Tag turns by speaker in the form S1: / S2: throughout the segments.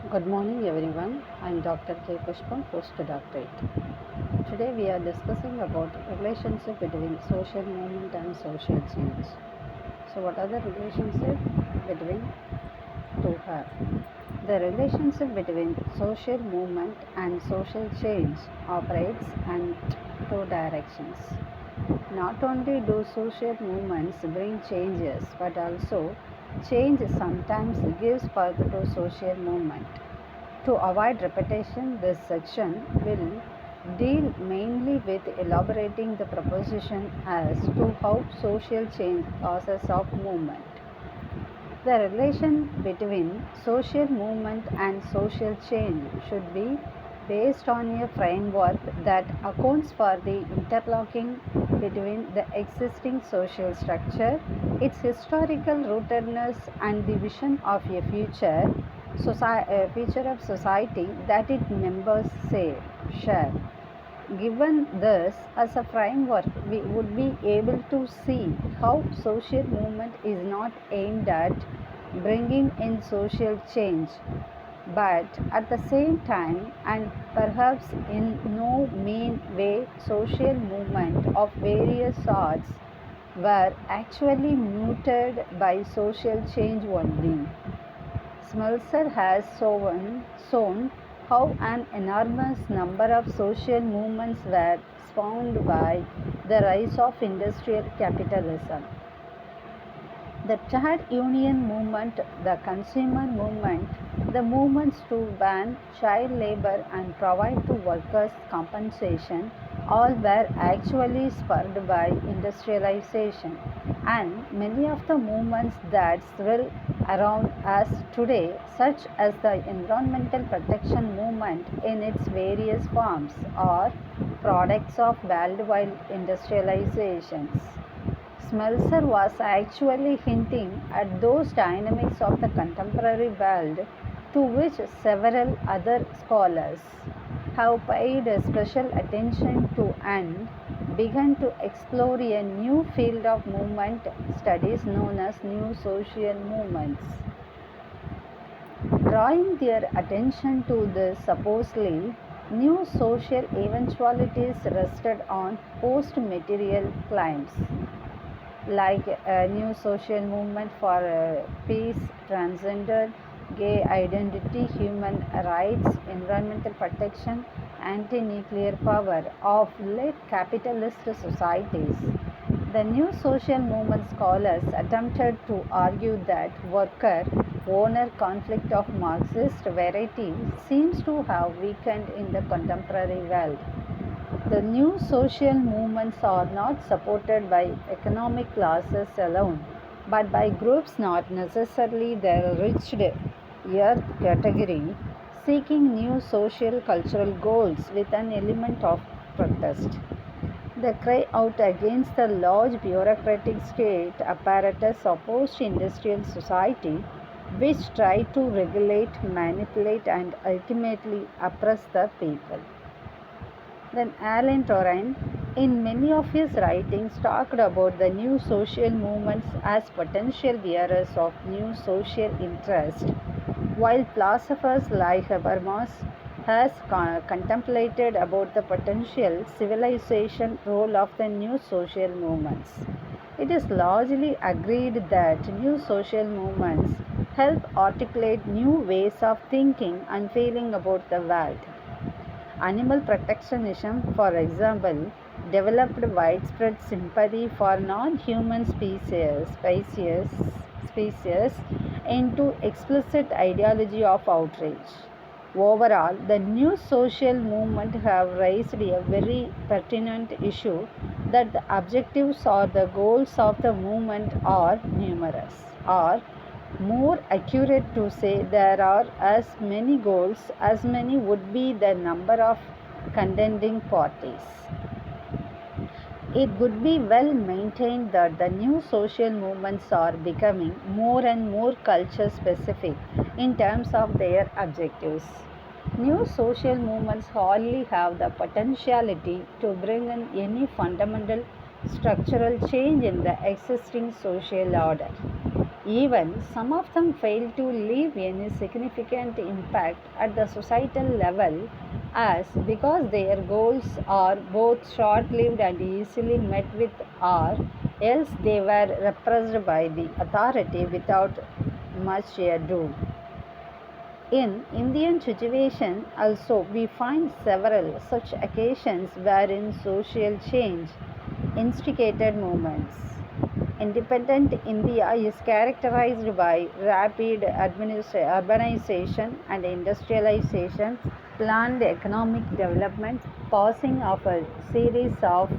S1: Good morning, everyone. I'm Dr. K. Pushpam, postdoctorate. Today we are discussing about relationship between social movement and social change. So, what are the relationship between two have? The relationship between social movement and social change operates in two directions. Not only do social movements bring changes, but also change sometimes gives birth to social movement. To avoid repetition, this section will deal mainly with elaborating the proposition as to how social change causes of movement. The relation between social movement and social change should be based on a framework that accounts for the interlocking between the existing social structure, its historical rootedness, and the vision of a future of society that its members share. Given this as a framework, we would be able to see how social movement is not aimed at bringing in social change, but at the same time, and perhaps in no mean way, social movement of various sorts were actually muted by social change only. Smelser has shown how an enormous number of social movements were spawned by the rise of industrial capitalism. The trade union movement, the consumer movement, the movements to ban child labor and provide to workers compensation all were actually spurred by industrialization. And many of the movements that swirl around us today, such as the environmental protection movement in its various forms, are products of worldwide industrializations. Smelser was actually hinting at those dynamics of the contemporary world to which several other scholars have paid special attention to and begun to explore a new field of movement studies known as new social movements. Drawing their attention to the supposedly new social eventualities rested on post-material claims like a new social movement for peace, transgender, gay identity, human rights, environmental protection, anti nuclear power of late capitalist societies. The new social movement scholars attempted to argue that worker owner conflict of Marxist variety seems to have weakened in the contemporary world. The new social movements are not supported by economic classes alone, but by groups not necessarily the enriched earth category, seeking new social cultural goals with an element of protest. They cry out against the large bureaucratic state apparatus of post-industrial society which try to regulate, manipulate and ultimately oppress the people. Then Alan Turing, in many of his writings, talked about the new social movements as potential bearers of new social interest, while philosophers like Habermas has contemplated about the potential civilization role of the new social movements. It is largely agreed that new social movements help articulate new ways of thinking and feeling about the world. Animal protectionism, for example, developed widespread sympathy for non-human species into explicit ideology of outrage. Overall, the new social movement have raised a very pertinent issue that the objectives or the goals of the movement are numerous, or more accurate to say there are as many goals as many would be the number of contending parties. It would be well maintained that the new social movements are becoming more and more culture specific in terms of their objectives. New social movements hardly have the potentiality to bring in any fundamental structural change in the existing social order. Even some of them fail to leave any significant impact at the societal level as because their goals are both short-lived and easily met with or else they were repressed by the authority without much ado. In Indian situation also we find several such occasions wherein social change instigated movements. Independent India is characterized by rapid urbanization and industrialization, planned economic development, passing of a series of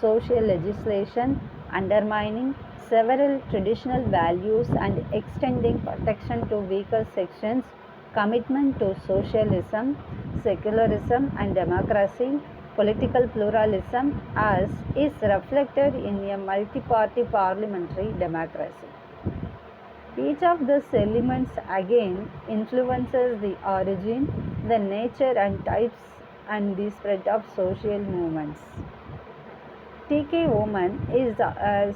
S1: social legislation undermining several traditional values and extending protection to weaker sections, commitment to socialism, secularism and democracy, political pluralism as is reflected in a multi-party parliamentary democracy. Each of these elements again influences the origin, the nature and types and the spread of social movements. TK Oman is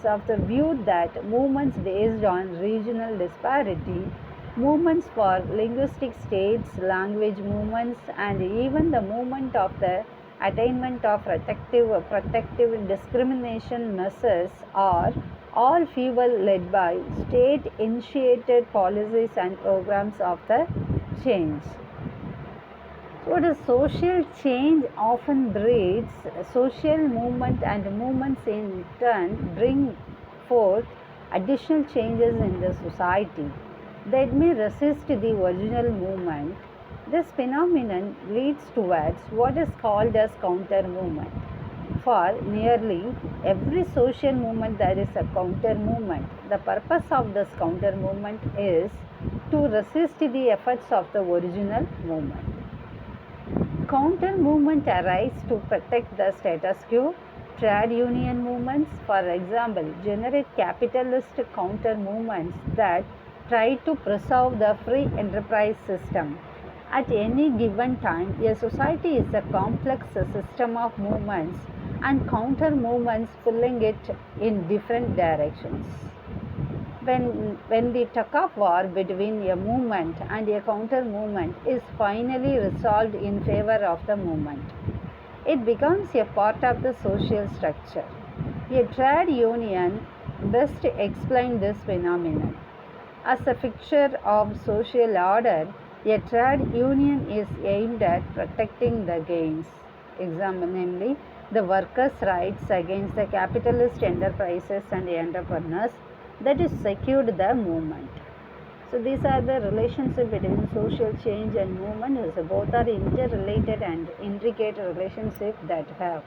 S1: of the view that movements based on regional disparity, movements for linguistic states, language movements, and even the movement of the attainment of protective discrimination measures are all fuel led by state initiated policies and programs of the change. So the social change often breeds social movement and movements in turn bring forth additional changes in the society that may resist the original movement. This phenomenon leads towards what is called as counter movement. For nearly every social movement there is a counter movement. The purpose of this counter movement is to resist the efforts of the original movement. Counter movement arise to protect the status quo. Trade union movements, for example, generate capitalist counter movements that try to preserve the free enterprise system. At any given time, a society is a complex system of movements and counter movements pulling it in different directions. When the tug of war between a movement and a counter movement is finally resolved in favor of the movement, it becomes a part of the social structure. A trade union best explains this phenomenon. As a fixture of social order, a trade union is aimed at protecting the gains, example, namely the workers' rights against the capitalist enterprises and entrepreneurs that is secured the movement. So these are the relationship between social change and movement. So both are interrelated and intricate relationship that have.